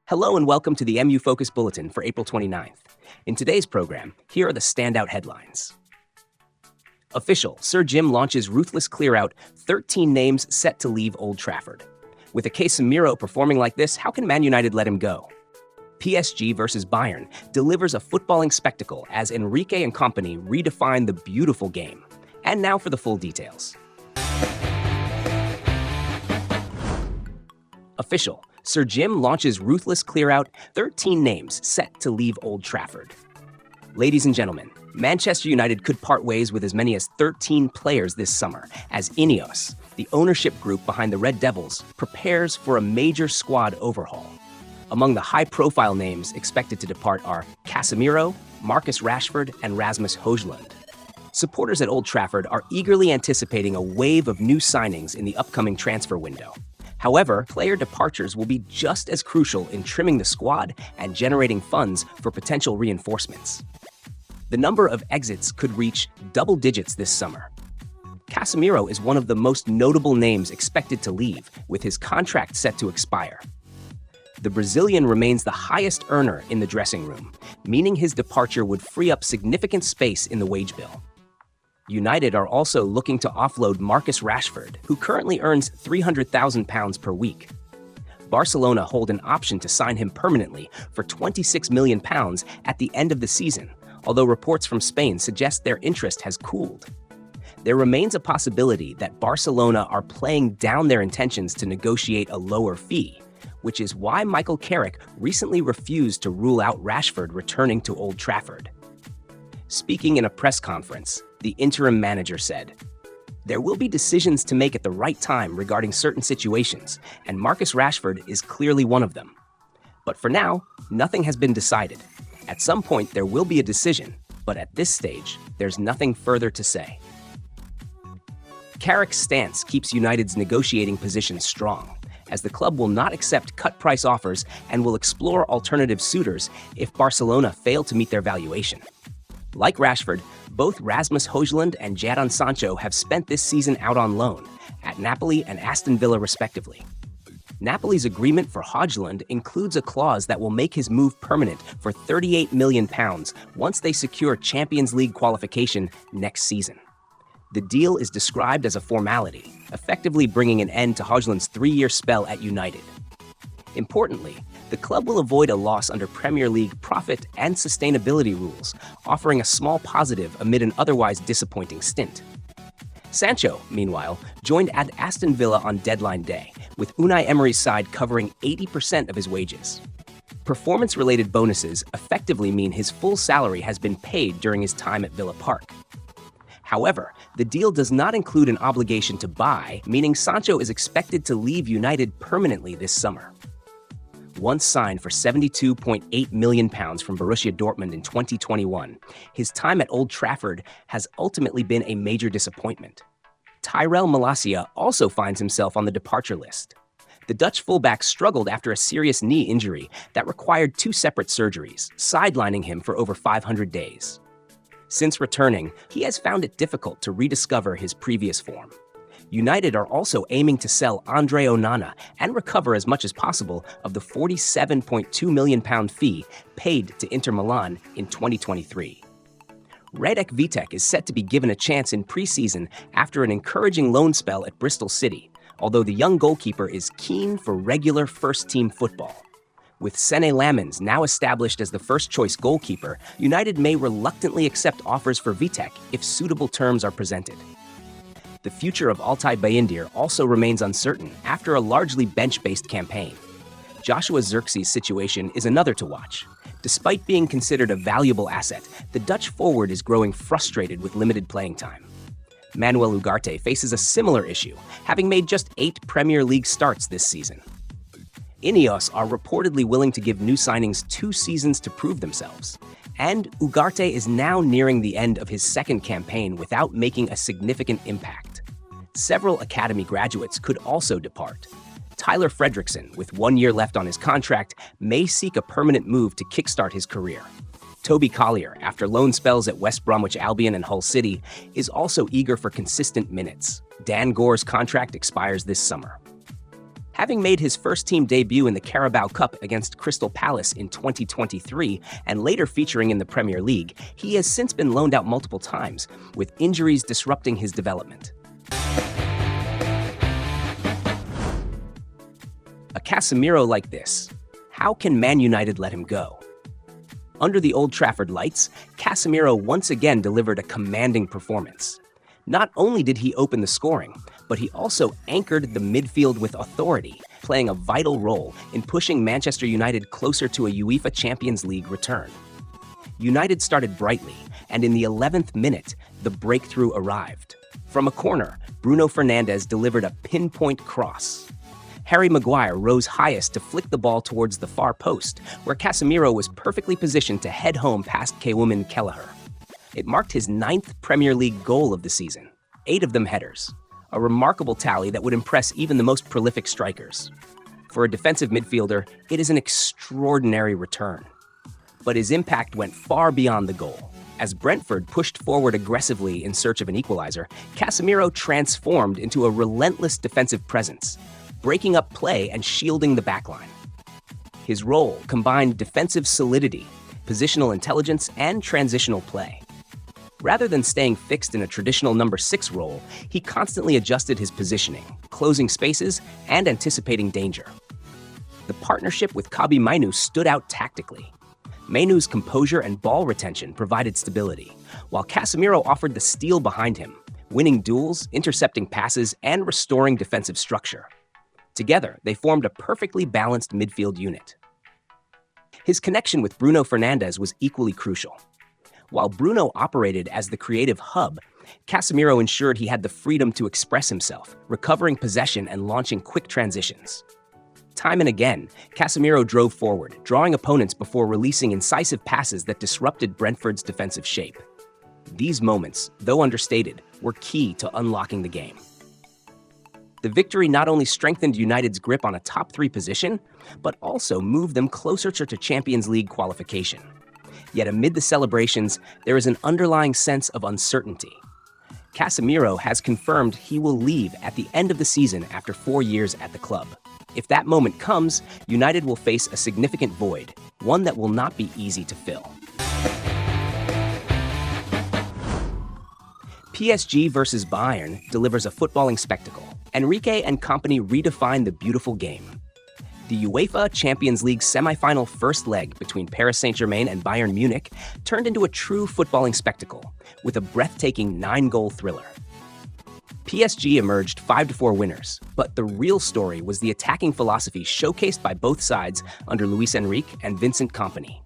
Hello and welcome to the MU Focus Bulletin for April 29th. In today's program, here are the standout headlines. Official, Sir Jim launches Ruthless clear-out, 13 names set to leave Old Trafford. With a Casemiro performing like this, how can Man United let him go? PSG versus Bayern delivers a footballing spectacle as Enrique and company redefine the beautiful game. And now for the full details. Official, Sir Jim launches Ruthless clear-out, 13 names set to leave Old Trafford. Ladies and gentlemen, Manchester United could part ways with as many as 13 players this summer as Ineos, the ownership group behind the Red Devils, prepares for a major squad overhaul. Among the high-profile names expected to depart are Casemiro, Marcus Rashford, and Rasmus Højlund. Supporters at Old Trafford are eagerly anticipating a wave of new signings in the upcoming transfer window. However, player departures will be just as crucial in trimming the squad and generating funds for potential reinforcements. The number of exits could reach double digits this summer. Casemiro is one of the most notable names expected to leave, with his contract set to expire. The Brazilian remains the highest earner in the dressing room, meaning his departure would free up significant space in the wage bill. United are also looking to offload Marcus Rashford, who currently earns £300,000 per week. Barcelona hold an option to sign him permanently for £26 million at the end of the season, although reports from Spain suggest their interest has cooled. There remains a possibility that Barcelona are playing down their intentions to negotiate a lower fee, which is why Michael Carrick recently refused to rule out Rashford returning to Old Trafford. Speaking in a press conference, the interim manager said, "There will be decisions to make at the right time regarding certain situations, and Marcus Rashford is clearly one of them. But for now, nothing has been decided. At some point, there will be a decision, but at this stage, there's nothing further to say." Carrick's stance keeps United's negotiating position strong, as the club will not accept cut-price offers and will explore alternative suitors if Barcelona fail to meet their valuation. Like Rashford, both Rasmus Højlund and Jadon Sancho have spent this season out on loan, at Napoli and Aston Villa respectively. Napoli's agreement for Højlund includes a clause that will make his move permanent for £38 million once they secure Champions League qualification next season. The deal is described as a formality, effectively bringing an end to Højlund's 3-year spell at United. Importantly, the club will avoid a loss under Premier League profit and sustainability rules, offering a small positive amid an otherwise disappointing stint. Sancho, meanwhile, joined at Aston Villa on deadline day, with Unai Emery's side covering 80% of his wages. Performance-related bonuses effectively mean his full salary has been paid during his time at Villa Park. However, the deal does not include an obligation to buy, meaning Sancho is expected to leave United permanently this summer. Once signed for £72.8 million from Borussia Dortmund in 2021, his time at Old Trafford has ultimately been a major disappointment. Tyrell Malacia also finds himself on the departure list. The Dutch fullback struggled after a serious knee injury that required 2 separate surgeries, sidelining him for over 500 days. Since returning, he has found it difficult to rediscover his previous form. United are also aiming to sell Andre Onana and recover as much as possible of the £47.2 million fee paid to Inter Milan in 2023. Radek Vitek is set to be given a chance in pre-season after an encouraging loan spell at Bristol City, although the young goalkeeper is keen for regular first-team football. With Sene Lammens now established as the first-choice goalkeeper, United may reluctantly accept offers for Vitek if suitable terms are presented. The future of Altay Bayindir also remains uncertain after a largely bench-based campaign. Joshua Zirkzee's situation is another to watch. Despite being considered a valuable asset, the Dutch forward is growing frustrated with limited playing time. Manuel Ugarte faces a similar issue, having made just 8 Premier League starts this season. Ineos are reportedly willing to give new signings 2 seasons to prove themselves. And Ugarte is now nearing the end of his second campaign without making a significant impact. Several academy graduates could also depart. Tyler Fredrickson, with 1 year left on his contract, may seek a permanent move to kickstart his career. Toby Collier, after loan spells at West Bromwich Albion and Hull City, is also eager for consistent minutes. Dan Gore's contract expires this summer. Having made his first-team debut in the Carabao Cup against Crystal Palace in 2023 and later featuring in the Premier League, he has since been loaned out multiple times, with injuries disrupting his development. A Casemiro like this. How can Man United let him go? Under the Old Trafford lights, Casemiro once again delivered a commanding performance. Not only did he open the scoring, but he also anchored the midfield with authority, playing a vital role in pushing Manchester United closer to a UEFA Champions League return. United started brightly, and in the 11th minute, the breakthrough arrived. From a corner, Bruno Fernandes delivered a pinpoint cross. Harry Maguire rose highest to flick the ball towards the far post, where Casemiro was perfectly positioned to head home past Kewuman Kelleher. It marked his 9th Premier League goal of the season, 8 of them headers, a remarkable tally that would impress even the most prolific strikers. For a defensive midfielder, it is an extraordinary return. But his impact went far beyond the goal. As Brentford pushed forward aggressively in search of an equalizer, Casemiro transformed into a relentless defensive presence, breaking up play and shielding the backline. His role combined defensive solidity, positional intelligence, and transitional play. Rather than staying fixed in a traditional number 6 role, he constantly adjusted his positioning, closing spaces, and anticipating danger. The partnership with Kobbie Mainoo stood out tactically. Mainoo's composure and ball retention provided stability, while Casemiro offered the steel behind him, winning duels, intercepting passes, and restoring defensive structure. Together, they formed a perfectly balanced midfield unit. His connection with Bruno Fernandes was equally crucial. While Bruno operated as the creative hub, Casemiro ensured he had the freedom to express himself, recovering possession and launching quick transitions. Time and again, Casemiro drove forward, drawing opponents before releasing incisive passes that disrupted Brentford's defensive shape. These moments, though understated, were key to unlocking the game. The victory not only strengthened United's grip on a top 3 position, but also moved them closer to Champions League qualification. Yet amid the celebrations, there is an underlying sense of uncertainty. Casemiro has confirmed he will leave at the end of the season after 4 years at the club. If that moment comes, United will face a significant void, one that will not be easy to fill. PSG versus Bayern delivers a footballing spectacle. Enrique and company redefine the beautiful game. The UEFA Champions League semi-final first leg between Paris Saint-Germain and Bayern Munich turned into a true footballing spectacle, with a breathtaking 9-goal thriller. PSG emerged 5-4 winners, but the real story was the attacking philosophy showcased by both sides under Luis Enrique and Vincent Kompany.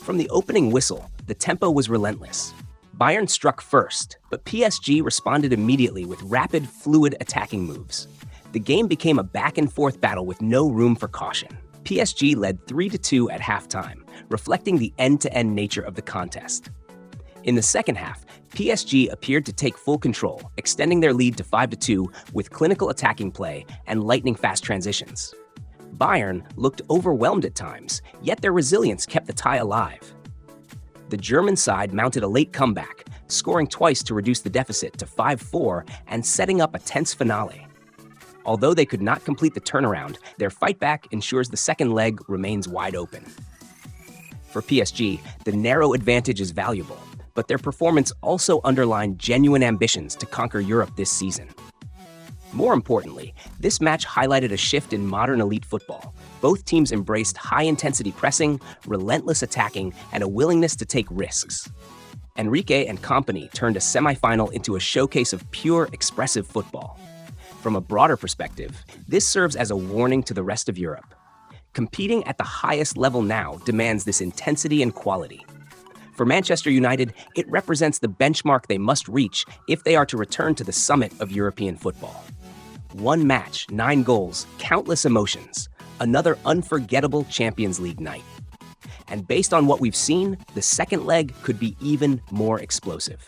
From the opening whistle, the tempo was relentless. Bayern struck first, but PSG responded immediately with rapid, fluid attacking moves. The game became a back-and-forth battle with no room for caution. PSG led 3-2 at halftime, reflecting the end-to-end nature of the contest. In the second half, PSG appeared to take full control, extending their lead to 5-2 with clinical attacking play and lightning-fast transitions. Bayern looked overwhelmed at times, yet their resilience kept the tie alive. The German side mounted a late comeback, scoring twice to reduce the deficit to 5-4 and setting up a tense finale. Although they could not complete the turnaround, their fightback ensures the second leg remains wide open. For PSG, the narrow advantage is valuable, but their performance also underlined genuine ambitions to conquer Europe this season. More importantly, this match highlighted a shift in modern elite football. Both teams embraced high-intensity pressing, relentless attacking, and a willingness to take risks. Enrique and company turned a semi-final into a showcase of pure, expressive football. From a broader perspective, this serves as a warning to the rest of Europe. Competing at the highest level now demands this intensity and quality. For Manchester United, it represents the benchmark they must reach if they are to return to the summit of European football. 1 match, 9 goals, countless emotions, another unforgettable Champions League night. And based on what we've seen, the second leg could be even more explosive.